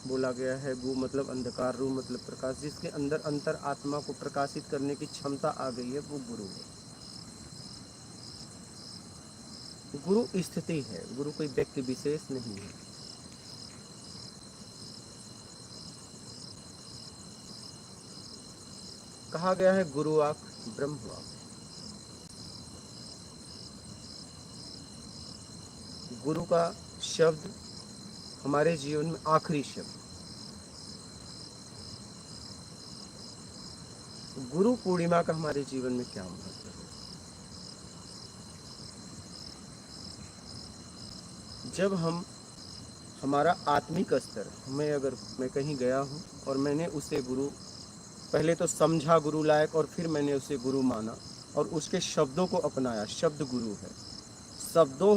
बोला गया है। गु मतलब अंधकार, रू मतलब प्रकाश। जिसके अंदर अंतर आत्मा को प्रकाशित करने की क्षमता आ गई है वो गुरु है। गुरु स्थिति है, गुरु कोई व्यक्ति विशेष नहीं है। कहा गया है गुरुवाक ब्रह्मवाक। गुरु का शब्द हमारे जीवन में आखिरी शब्द। गुरु पूर्णिमा का हमारे जीवन में क्या महत्व है? जब हमारा आत्मिक स्तर, मैं कहीं गया हूँ और मैंने उसे गुरु, पहले तो समझा गुरु लायक और फिर मैंने उसे गुरु माना और उसके शब्दों को अपनाया। शब्द गुरु है। शब्दों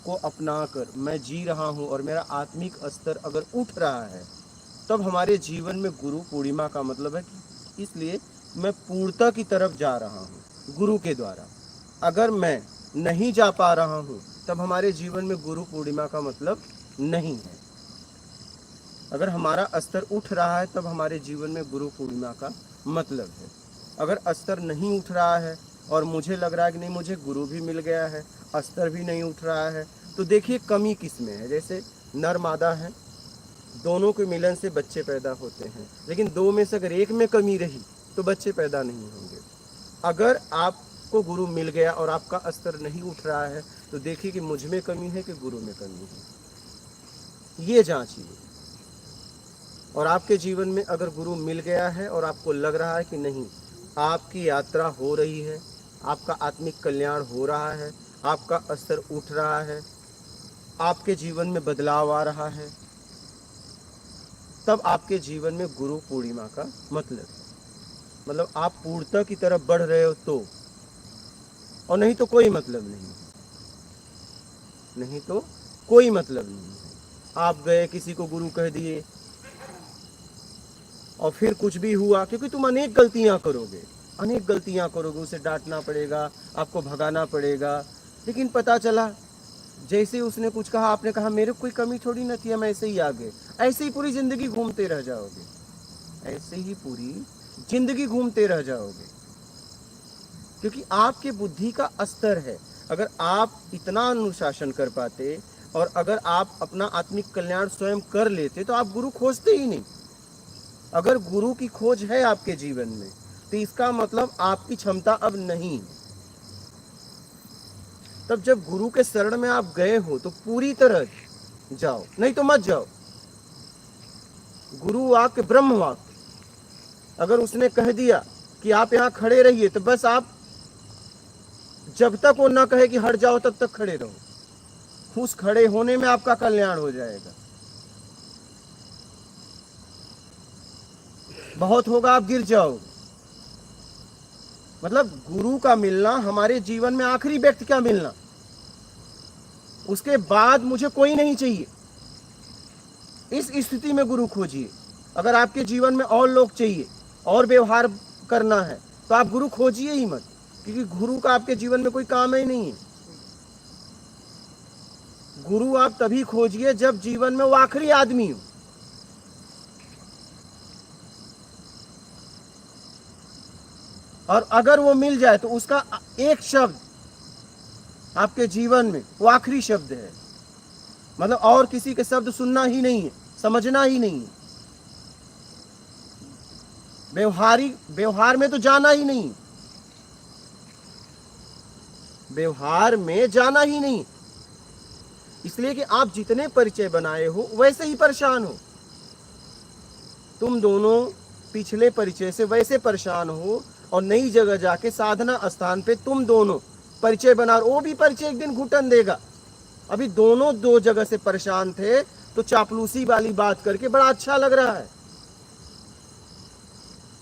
को अपनाकर मैं जी रहा हूँ और मेरा आत्मिक स्तर अगर उठ रहा है तब हमारे जीवन में गुरु पूर्णिमा का मतलब है कि इसलिए मैं पूर्णता की तरफ जा रहा हूँ गुरु के द्वारा। अगर मैं नहीं जा पा रहा हूँ तब हमारे जीवन में गुरु पूर्णिमा का मतलब नहीं है। अगर हमारा स्तर उठ रहा है तब हमारे जीवन में गुरु पूर्णिमा का मतलब है। अगर स्तर नहीं उठ रहा है और मुझे लग रहा है कि नहीं मुझे गुरु भी मिल गया है, स्तर भी नहीं उठ रहा है, तो देखिए कमी किस में है। जैसे नर मादा है, दोनों के मिलन से बच्चे पैदा होते हैं, लेकिन दो में से अगर एक में कमी रही तो बच्चे पैदा नहीं होंगे। अगर आपको गुरु मिल गया और आपका स्तर नहीं उठ रहा है तो देखिए कि मुझ में कमी है कि गुरु में कमी है, ये जांचिए। और आपके जीवन में अगर गुरु मिल गया है और आपको लग रहा है कि नहीं आपकी यात्रा हो रही है, आपका आत्मिक कल्याण हो रहा है, आपका स्तर उठ रहा है, आपके जीवन में बदलाव आ रहा है, तब आपके जीवन में गुरु पूर्णिमा का मतलब है। मतलब आप पूर्णता की तरफ बढ़ रहे हो तो, और नहीं तो कोई मतलब नहीं, नहीं तो कोई मतलब नहीं है। आप गए किसी को गुरु कह दिए और फिर कुछ भी हुआ, क्योंकि तुम अनेक गलतियां करोगे, उसे डांटना पड़ेगा, आपको भगाना पड़ेगा। लेकिन पता चला जैसे उसने कुछ कहा, आपने कहा मेरे कोई कमी थोड़ी ना थी, हम ऐसे ही आगे, ऐसे ही पूरी जिंदगी घूमते रह जाओगे, ऐसे ही पूरी जिंदगी घूमते रह जाओगे। क्योंकि आपके बुद्धि का स्तर है। अगर आप इतना अनुशासन कर पाते और अगर आप अपना आत्मिक कल्याण स्वयं कर लेते तो आप गुरु खोजते ही नहीं। अगर गुरु की खोज है आपके जीवन में तो इसका मतलब आपकी क्षमता अब नहीं है। तब जब गुरु के शरण में आप गए हो तो पूरी तरह जाओ, नहीं तो मत जाओ। गुरु वाक्य ब्रह्म वाक्य, अगर उसने कह दिया कि आप यहाँ खड़े रहिए तो बस आप जब तक वो ना कहे कि हट जाओ तब तक खड़े रहो। उस खड़े होने में आपका कल्याण हो जाएगा। बहुत होगा आप गिर जाओगे। मतलब गुरु का मिलना हमारे जीवन में आखिरी व्यक्ति का मिलना, उसके बाद मुझे कोई नहीं चाहिए। इस स्थिति में गुरु खोजिए। अगर आपके जीवन में और लोग चाहिए और व्यवहार करना है तो आप गुरु खोजिए ही मत, क्योंकि गुरु का आपके जीवन में कोई काम ही नहीं है। गुरु आप तभी खोजिए जब जीवन में वो आखिरी आदमी हो। और अगर वो मिल जाए तो उसका एक शब्द आपके जीवन में वो आखिरी शब्द है। मतलब और किसी के शब्द सुनना ही नहीं है, समझना ही नहीं है, व्यवहार में तो जाना ही नहीं, व्यवहार में जाना ही नहीं। इसलिए कि आप जितने परिचय बनाए हो वैसे ही परेशान हो। तुम दोनों पिछले परिचय से वैसे परेशान हो और नई जगह जाके साधना स्थान पे तुम दोनों परिचय बना, वो भी परिचय एक दिन घुटन देगा। अभी दोनों दो जगह से परेशान थे तो चापलूसी वाली बात करके बड़ा अच्छा लग रहा है,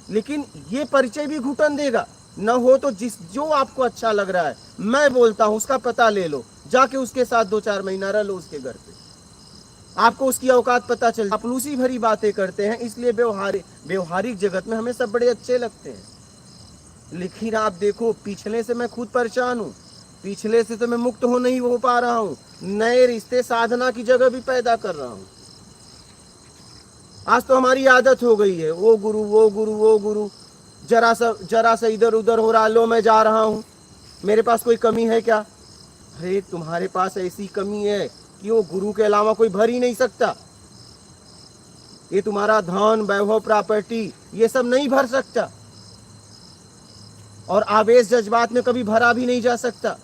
लेकिन ये परिचय भी घुटन देगा। न हो तो जो आपको अच्छा लग रहा है, मैं बोलता हूं उसका पता ले लो, जाके उसके साथ 2-4 महीना रह लो उसके घर पे, आपको उसकी औकात पता चल। चापलूसी भरी बातें करते हैं, इसलिए व्यवहारिक जगत में हमें सब बड़े अच्छे लगते हैं। लेकिन आप देखो पिछले से मैं खुद परेशान हूँ, पिछले से तो मैं मुक्त नहीं हो पा रहा हूँ, नए रिश्ते साधना की जगह भी पैदा कर रहा हूँ। आज तो हमारी आदत हो गई है, वो गुरु वो गुरु वो गुरु, जरा सा इधर उधर हो रहा, लो मैं जा रहा हूँ, मेरे पास कोई कमी है क्या? अरे तुम्हारे पास ऐसी कमी है कि वो गुरु के अलावा कोई भर ही नहीं सकता। ये तुम्हारा धन वैभव प्रॉपर्टी ये सब नहीं भर सकता, और आवेश जज्बात में कभी भरा भी नहीं जा सकता।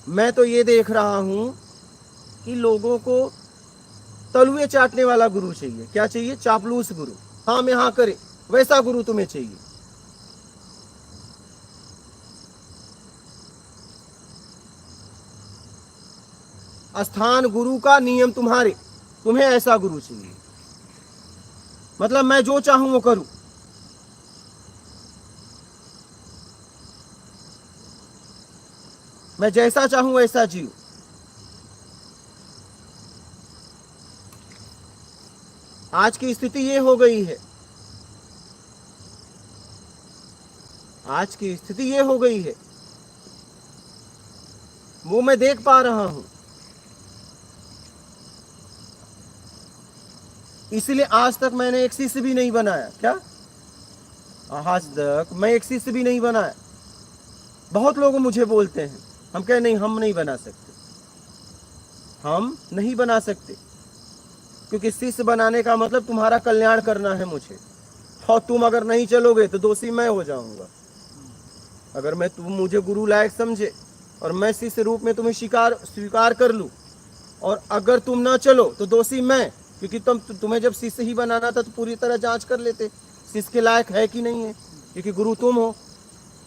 मैं तो ये देख रहा हूं कि लोगों को तलुए चाटने वाला गुरु चाहिए। क्या चाहिए? चापलूस गुरु। हाँ में हाँ करे, वैसा गुरु तुम्हें चाहिए। स्थान गुरु का, नियम तुम्हारे, तुम्हें ऐसा गुरु चाहिए। मतलब मैं जो चाहूं वो करूं। मैं जैसा चाहूं वैसा जीऊं। आज की स्थिति ये हो गई है, आज की स्थिति ये हो गई है, वो मैं देख पा रहा हूं। इसलिए आज तक मैंने एक शिष्य भी नहीं बनाया। क्या? आज तक मैं एक शिष्य भी नहीं बनाया। बहुत लोग मुझे बोलते हैं, हम कहे नहीं, हम नहीं बना सकते, हम नहीं बना सकते, क्योंकि शिष्य बनाने का मतलब तुम्हारा कल्याण करना है मुझे, और तुम अगर नहीं चलोगे तो दोषी मैं हो जाऊंगा। अगर मैं तुम मुझे गुरु लायक समझे और मैं शिष्य रूप में तुम्हें स्वीकार कर लूं, और अगर तुम ना चलो तो दोषी मैं, क्योंकि तुम्हें जब शिष्य ही बनाना था तो पूरी तरह जांच कर लेते शिष्य के लायक है कि नहीं है, क्योंकि गुरु तुम हो।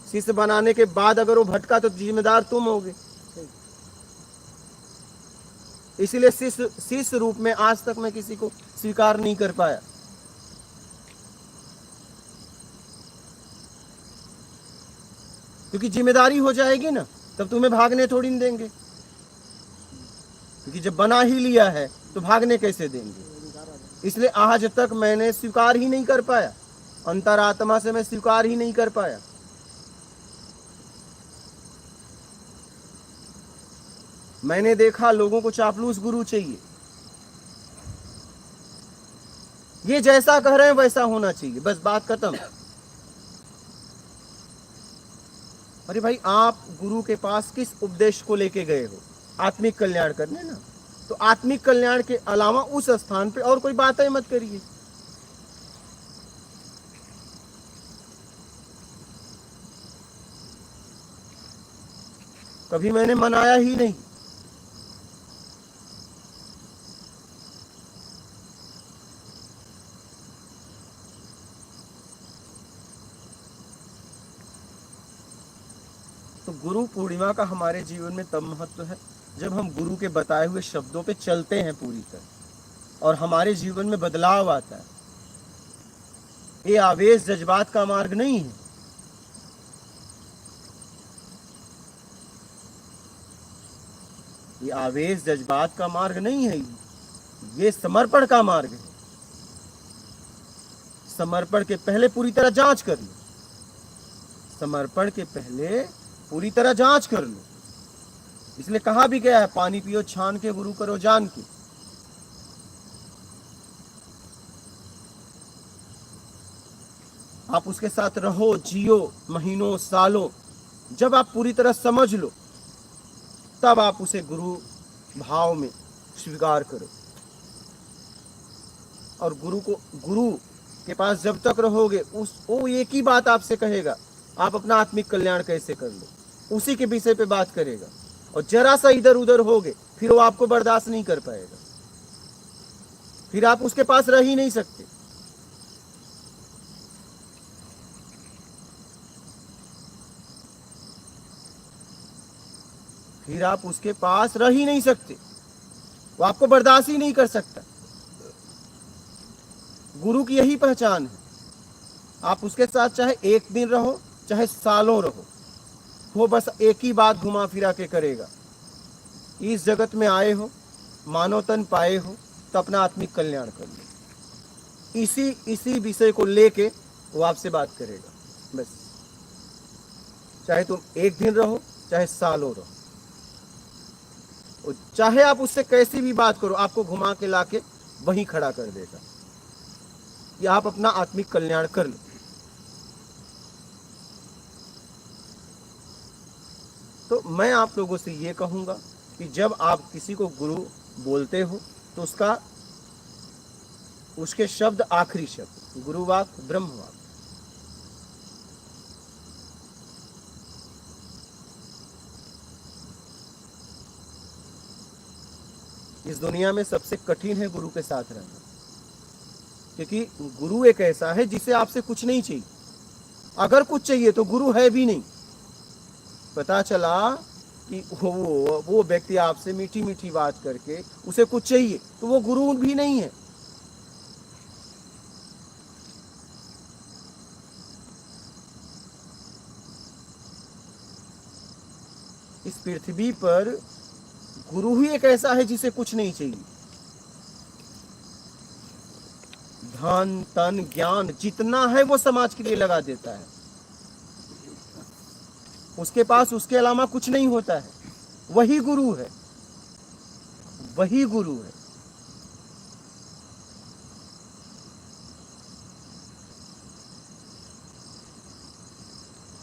शिष्य बनाने के बाद अगर वो भटका तो जिम्मेदार तुम होगे। इसीलिए शिष्य रूप में आज तक मैं किसी को स्वीकार नहीं कर पाया। क्योंकि जिम्मेदारी हो जाएगी ना, तब तुम्हें भागने थोड़ी नहीं देंगे, क्योंकि जब बना ही लिया है तो भागने कैसे देंगे। इसलिए आज तक मैंने स्वीकार ही नहीं कर पाया, अंतरात्मा से मैं स्वीकार ही नहीं कर पाया। मैंने देखा लोगों को चापलूस गुरु चाहिए, ये जैसा कह रहे हैं वैसा होना चाहिए, बस बात खत्म। अरे भाई, आप गुरु के पास किस उपदेश को लेके गए हो? आत्मिक कल्याण करने ना, तो आत्मिक कल्याण के अलावा उस स्थान पे और कोई बातें मत करिए। कभी मैंने मनाया ही नहीं। तो गुरु पूर्णिमा का हमारे जीवन में तब महत्व है जब हम गुरु के बताए हुए शब्दों पे चलते हैं पूरी तरह, और हमारे जीवन में बदलाव आता है। ये आवेश जज्बात का मार्ग नहीं है, ये आवेश जज्बात का मार्ग नहीं है, ये समर्पण का मार्ग है। समर्पण के पहले पूरी तरह जांच कर लो, समर्पण के पहले पूरी तरह जांच कर लो। इसलिए कहा भी गया है, पानी पियो छान के, गुरु करो जान के। आप उसके साथ रहो, जियो महीनों सालों। जब आप पूरी तरह समझ लो तब आप उसे गुरु भाव में स्वीकार करो। और गुरु के पास जब तक रहोगे, वो एक ही बात आपसे कहेगा, आप अपना आत्मिक कल्याण कैसे कर लो, उसी के विषय पे बात करेगा। और जरा सा इधर उधर होगे फिर वो आपको बर्दाश्त नहीं कर पाएगा, फिर आप उसके पास रह ही नहीं सकते। फिर आप उसके पास रह ही नहीं सकते, वो आपको बर्दाश्त ही नहीं कर सकता। गुरु की यही पहचान है। आप उसके साथ चाहे एक दिन रहो चाहे सालों रहो, वो बस एक ही बात घुमा फिरा के करेगा, इस जगत में आए हो, मानव तन पाए हो, तो अपना आत्मिक कल्याण कर लो। इसी विषय को लेके वो आपसे बात करेगा, बस। चाहे तुम एक दिन रहो चाहे सालों रहो, चाहे आप उससे कैसी भी बात करो, आपको घुमा के लाके वहीं खड़ा कर देगा कि आप अपना आत्मिक कल्याण कर लो। तो मैं आप लोगों से ये कहूंगा कि जब आप किसी को गुरु बोलते हो तो उसके शब्द आखिरी शब्द गुरुवाक ब्रह्मवाक। इस दुनिया में सबसे कठिन है गुरु के साथ रहना, क्योंकि गुरु एक ऐसा है जिसे आपसे कुछ नहीं चाहिए। अगर कुछ चाहिए तो गुरु है भी नहीं। पता चला कि वो व्यक्ति आपसे मीठी मीठी बात करके उसे कुछ चाहिए तो वो गुरु भी नहीं है। इस पृथ्वी पर गुरु ही एक ऐसा है जिसे कुछ नहीं चाहिए। धन तन ज्ञान जितना है वो समाज के लिए लगा देता है। उसके पास उसके अलावा कुछ नहीं होता है। वही गुरु है, वही गुरु है।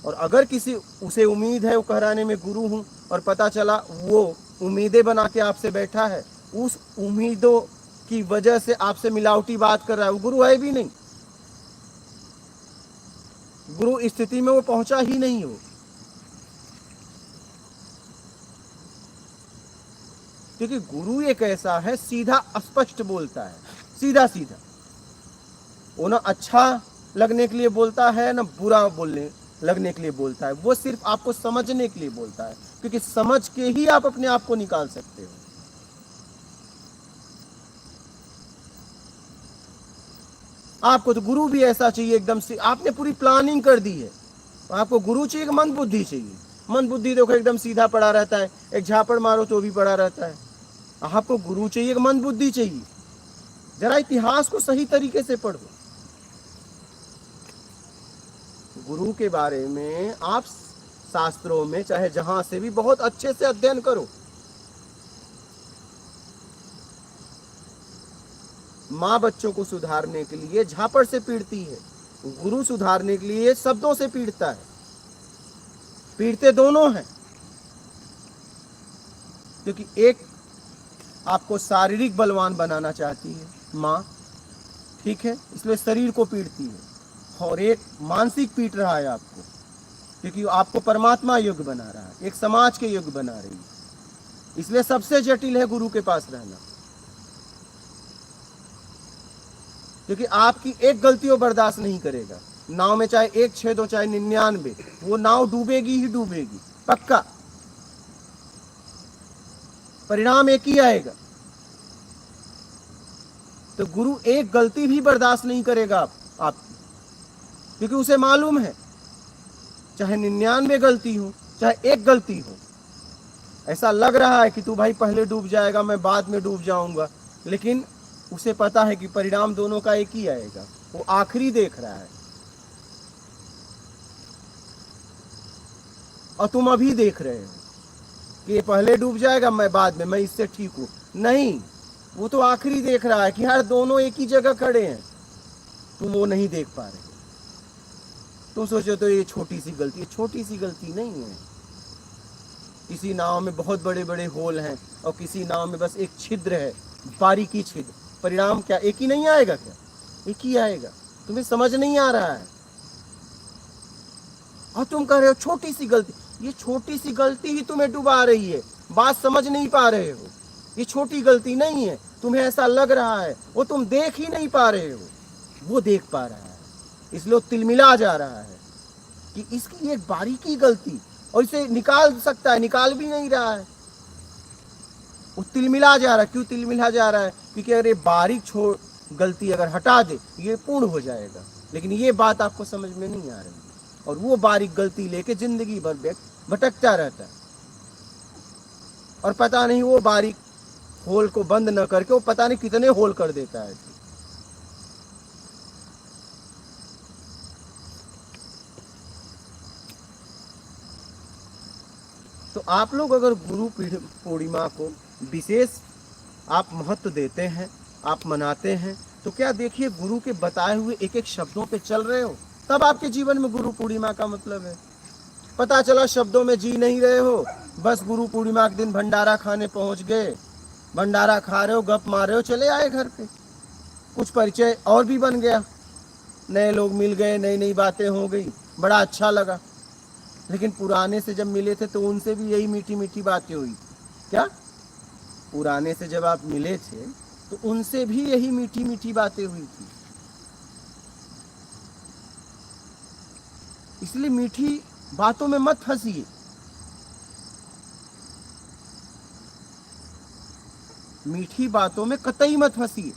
और अगर किसी उसे उम्मीद है, वो कह रहा है मैं गुरु हूं, और पता चला वो उम्मीदें बना के आपसे बैठा है, उस उम्मीदों की वजह से आपसे मिलावटी बात कर रहा है, वो गुरु है भी नहीं। गुरु स्थिति में वो पहुंचा ही नहीं हो। क्योंकि गुरु एक ऐसा है सीधा स्पष्ट बोलता है, सीधा सीधा। वो ना अच्छा लगने के लिए बोलता है ना बुरा बोलने लगने के लिए बोलता है। वो सिर्फ आपको समझने के लिए बोलता है, क्योंकि समझ के ही आप अपने आप को निकाल सकते हो। आपको तो गुरु भी ऐसा चाहिए एकदम से, आपने पूरी प्लानिंग कर दी है। आपको गुरु चाहिए, मंद बुद्धि चाहिए। मंद बुद्धि देखो एकदम सीधा पड़ा रहता है, एक झापड़ मारो तो भी पड़ा रहता है। आपको गुरु चाहिए, मंद बुद्धि चाहिए। जरा इतिहास को सही तरीके से पढ़ो। गुरु के बारे में आप शास्त्रों में चाहे जहां से भी बहुत अच्छे से अध्ययन करो। माँ बच्चों को सुधारने के लिए झापड़ से पीटती है, गुरु सुधारने के लिए शब्दों से पीटता है। पीटते दोनों हैं, क्योंकि एक आपको शारीरिक बलवान बनाना चाहती है माँ, ठीक है, इसलिए शरीर को पीटती है, और एक मानसिक पीट रहा है आपको, क्योंकि आपको परमात्मा योग्य बना रहा है, एक समाज के योग्य बना रही है। इसलिए सबसे जटिल है गुरु के पास रहना, क्योंकि आपकी एक गलती वो बर्दाश्त नहीं करेगा। नाव में चाहे एक छेद हो चाहे 99, वो नाव डूबेगी ही डूबेगी, पक्का। परिणाम एक ही आएगा। तो गुरु एक गलती भी बर्दाश्त नहीं करेगा आपकी, क्योंकि उसे मालूम है चाहे 99 गलती हो चाहे एक गलती हो। ऐसा लग रहा है कि तू भाई पहले डूब जाएगा, मैं बाद में डूब जाऊंगा, लेकिन उसे पता है कि परिणाम दोनों का एक ही आएगा। वो आखिरी देख रहा है और तुम अभी देख रहे हो कि ये पहले डूब जाएगा, मैं बाद में, मैं इससे ठीक हूं। नहीं, वो तो आखिरी देख रहा है कि यार दोनों एक ही जगह खड़े हैं, तुम वो नहीं देख पा रहे। तुम सोचो तो ये छोटी सी गलती है, छोटी सी गलती नहीं है। किसी नाव में बहुत बड़े बड़े होल हैं और किसी नाव में बस एक छिद्र है, बारीकी छिद्र। परिणाम क्या एक ही नहीं आएगा? क्या एक ही आएगा? तुम्हें समझ नहीं आ रहा है और तुम कह रहे हो छोटी सी गलती। ये छोटी सी गलती ही तुम्हें डुबा रही है, बात समझ नहीं पा रहे हो। ये छोटी गलती नहीं है, तुम्हें ऐसा लग रहा है, वो तुम देख ही नहीं पा रहे हो, वो देख पा रहा है। इसलिए वो तिलमिला जा रहा है कि इसकी एक बारीकी गलती, और इसे निकाल सकता है, निकाल भी नहीं रहा है। वो तिलमिला जा रहा है। क्यों तिलमिला जा रहा है? क्योंकि अगर ये बारीक गलती अगर हटा दे ये पूर्ण हो जाएगा। लेकिन ये बात आपको समझ में नहीं आ रही, और वो बारीक गलती लेके जिंदगी भर व्यक्ति भटकता रहता है, और पता नहीं वो बारीक होल को बंद न करके वो पता नहीं कितने होल कर देता है। तो आप लोग अगर गुरु पूर्णिमा को विशेष आप महत्व देते हैं, आप मनाते हैं, तो क्या देखिए गुरु के बताए हुए एक एक शब्दों पे चल रहे हो, तब आपके जीवन में गुरु पूर्णिमा का मतलब है। पता चला शब्दों में जी नहीं रहे हो, बस गुरु पूर्णिमा के दिन भंडारा खाने पहुंच गए, भंडारा खा रहे हो, गप मार रहे हो, चले आए घर पे, कुछ परिचय और भी बन गया, नए लोग मिल गए, नई नई बातें हो गई, बड़ा अच्छा लगा। लेकिन पुराने से जब मिले थे तो उनसे भी यही मीठी मीठी बातें हुई। क्या पुराने से जब आप मिले थे तो उनसे भी यही मीठी मीठी बातें हुई थी। इसलिए मीठी बातों में मत फंसिए। मीठी बातों में कतई मत फंसिए,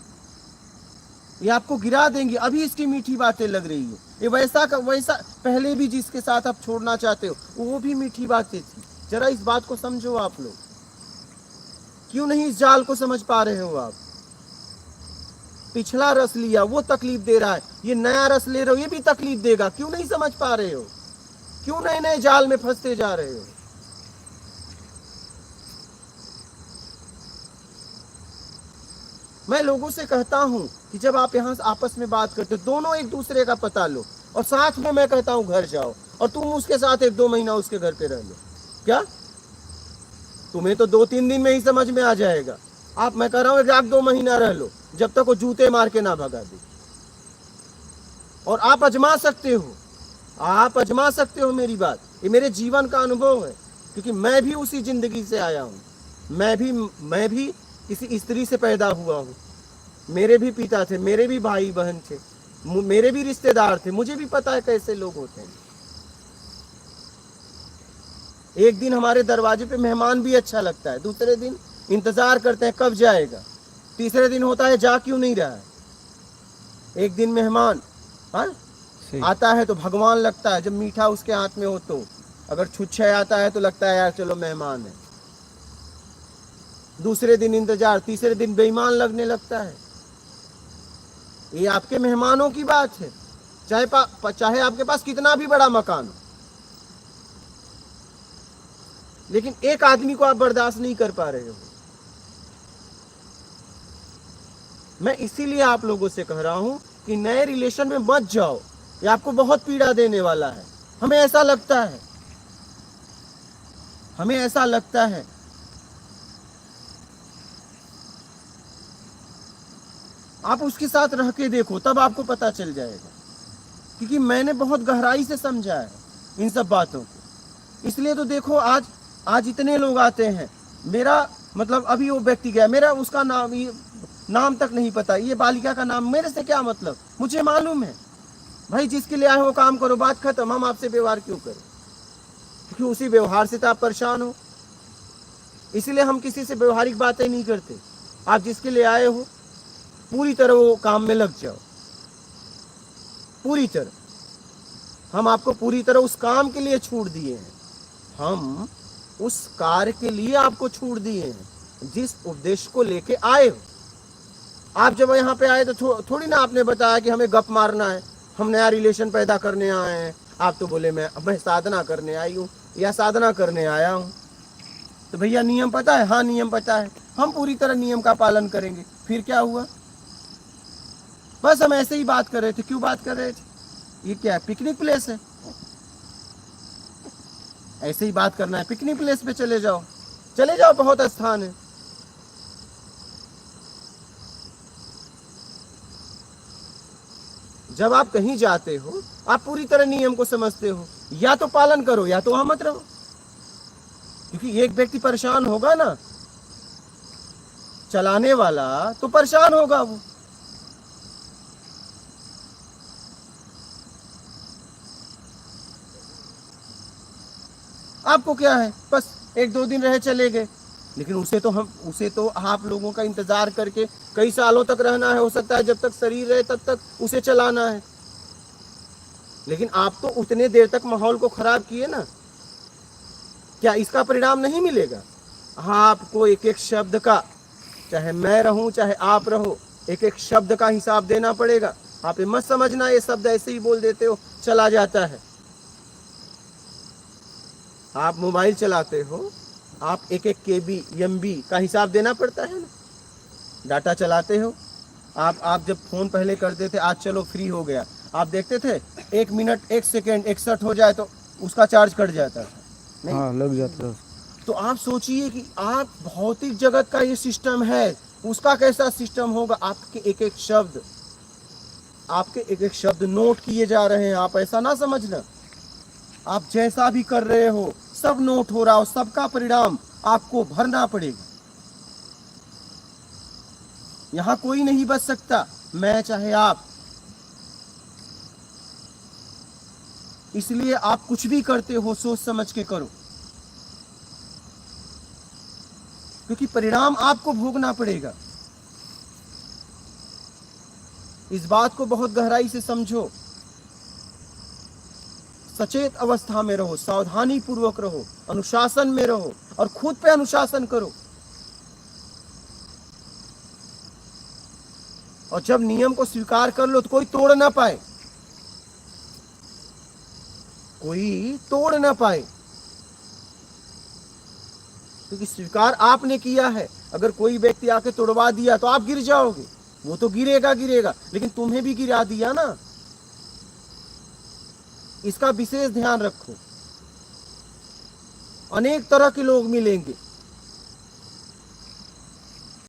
ये आपको गिरा देंगे। अभी इसकी मीठी बातें लग रही है, ये वैसा का वैसा, पहले भी जिसके साथ आप छोड़ना चाहते हो वो भी मीठी बातें थी। जरा इस बात को समझो आप लोग, क्यों नहीं इस जाल को समझ पा रहे हो आप? पिछला रस लिया वो तकलीफ दे रहा है, ये नया रस ले रहे हो ये भी तकलीफ देगा। क्यों नहीं समझ पा रहे हो? क्यों नए नए जाल में फंसते जा रहे हो? मैं लोगों से कहता हूं कि जब आप यहां आपस में बात करते हो, दोनों एक दूसरे का पता लो, और साथ में मैं कहता हूं घर जाओ, और तुम उसके साथ 1-2 महीना उसके घर पे रह लो। क्या तुम्हें तो 2-3 दिन में ही समझ में आ जाएगा। आप, मैं कह रहा हूं 1-2 महीना रह लो, जब तक वो जूते मार के ना भगा दे। और आप अजमा सकते हो, आप अजमा सकते हो मेरी बात, ये मेरे जीवन का अनुभव है, क्योंकि मैं भी उसी जिंदगी से आया हूं। मैं भी किसी स्त्री से पैदा हुआ हूं। मेरे भी पिता थे, मेरे भी भाई बहन थे, मेरे भी रिश्तेदार थे, मुझे भी पता है कैसे लोग होते हैं। एक दिन हमारे दरवाजे पे मेहमान भी अच्छा लगता है, दूसरे दिन इंतजार करते हैं कब जाएगा, तीसरे दिन होता है जा क्यों नहीं रहा है। एक दिन मेहमान आता है तो भगवान लगता है, जब मीठा उसके हाथ में हो तो। अगर छुच्छे आता है तो लगता है यार चलो मेहमान है। दूसरे दिन इंतजार, तीसरे दिन बेईमान लगने लगता है। ये आपके मेहमानों की बात है, चाहे आपके पास कितना भी बड़ा मकान हो, लेकिन एक आदमी को आप बर्दाश्त नहीं कर पा रहे हो। मैं इसीलिए आप लोगों से कह रहा हूं कि नए रिलेशन में मत जाओ, ये आपको बहुत पीड़ा देने वाला है। हमें ऐसा लगता है, हमें ऐसा लगता है। आप उसके साथ रह के देखो, तब आपको पता चल जाएगा, क्योंकि मैंने बहुत गहराई से समझा है इन सब बातों को। इसलिए तो देखो आज इतने लोग आते हैं। मेरा मतलब अभी वो व्यक्ति गया, मेरा उसका नाम तक नहीं पता, ये बालिका का नाम, मेरे से क्या मतलब? मुझे मालूम है भाई, जिसके लिए आए हो काम करो, बात खत्म। हम आपसे व्यवहार क्यों करें? क्योंकि उसी व्यवहार से तो आप परेशान हो। इसलिए हम किसी से व्यवहारिक बातें नहीं करते। आप जिसके लिए आए हो पूरी तरह वो काम में लग जाओ, पूरी तरह। हम आपको पूरी तरह उस काम के लिए छूट दिए हैं, हम उस कार्य के लिए आपको छूट दिए हैं जिस उद्देश्य को लेके आए हो। आप जब यहाँ पे आए तो थोड़ी ना आपने बताया कि हमें गप मारना है, हम नया रिलेशन पैदा करने आए हैं। आप तो बोले मैं साधना करने आई हूँ या साधना करने आया हूँ। तो भैया नियम पता है? हाँ नियम पता है, हम पूरी तरह नियम का पालन करेंगे। फिर क्या हुआ? बस हम ऐसे ही बात कर रहे थे। क्यों बात कर रहे थे? ये क्या है? पिकनिक प्लेस है? ऐसे ही बात करना है, पिकनिक प्लेस पे चले जाओ, चले जाओ, बहुत स्थान है। जब आप कहीं जाते हो आप पूरी तरह नियम को समझते हो, या तो पालन करो या तो वहां मत रहो। क्योंकि एक व्यक्ति परेशान होगा ना, चलाने वाला तो परेशान होगा वो। आपको क्या है, बस 1-2 दिन रहे चले गए, लेकिन उसे तो आप लोगों का इंतजार करके कई सालों तक रहना है। हो सकता है जब तक शरीर रहे तब तक उसे चलाना है। लेकिन आप तो उतने देर तक माहौल को खराब किए ना, क्या इसका परिणाम नहीं मिलेगा? हाँ, आपको एक एक शब्द का, चाहे मैं रहूं चाहे आप रहो, एक एक शब्द का हिसाब देना पड़ेगा। आप ये मत समझना ये शब्द ऐसे ही बोल देते हो चला जाता है। आप मोबाइल चलाते हो, आप एक एक KB MB का हिसाब देना पड़ता है ना। डाटा चलाते हो, आप जब फोन पहले करते थे, आज चलो फ्री हो गया, आप देखते थे 1 मिनट 1 सेकेंड 61 हो जाए तो उसका चार्ज कट जाता था, नहीं? हाँ लग जाता है। तो आप सोचिए कि आप भौतिक जगत का ये सिस्टम है, उसका कैसा सिस्टम होगा। आपके एक एक शब्द नोट किए जा रहे हैं। आप ऐसा ना समझना, आप जैसा भी कर रहे हो सब नोट हो रहा हो, सबका परिणाम आपको भरना पड़ेगा। यहां कोई नहीं बच सकता, मैं चाहे आप। इसलिए आप कुछ भी करते हो सोच समझ के करो, क्योंकि परिणाम आपको भोगना पड़ेगा। इस बात को बहुत गहराई से समझो, सचेत अवस्था में रहो, सावधानी पूर्वक रहो, अनुशासन में रहो और खुद पे अनुशासन करो। और जब नियम को स्वीकार कर लो तो कोई तोड़ ना पाए, कोई तोड़ ना पाए, क्योंकि स्वीकार आपने किया है। अगर कोई व्यक्ति आके तोड़वा दिया तो आप गिर जाओगे, वो तो गिरेगा, लेकिन तुम्हें भी गिरा दिया ना। इसका विशेष ध्यान रखो। अनेक तरह के लोग मिलेंगे,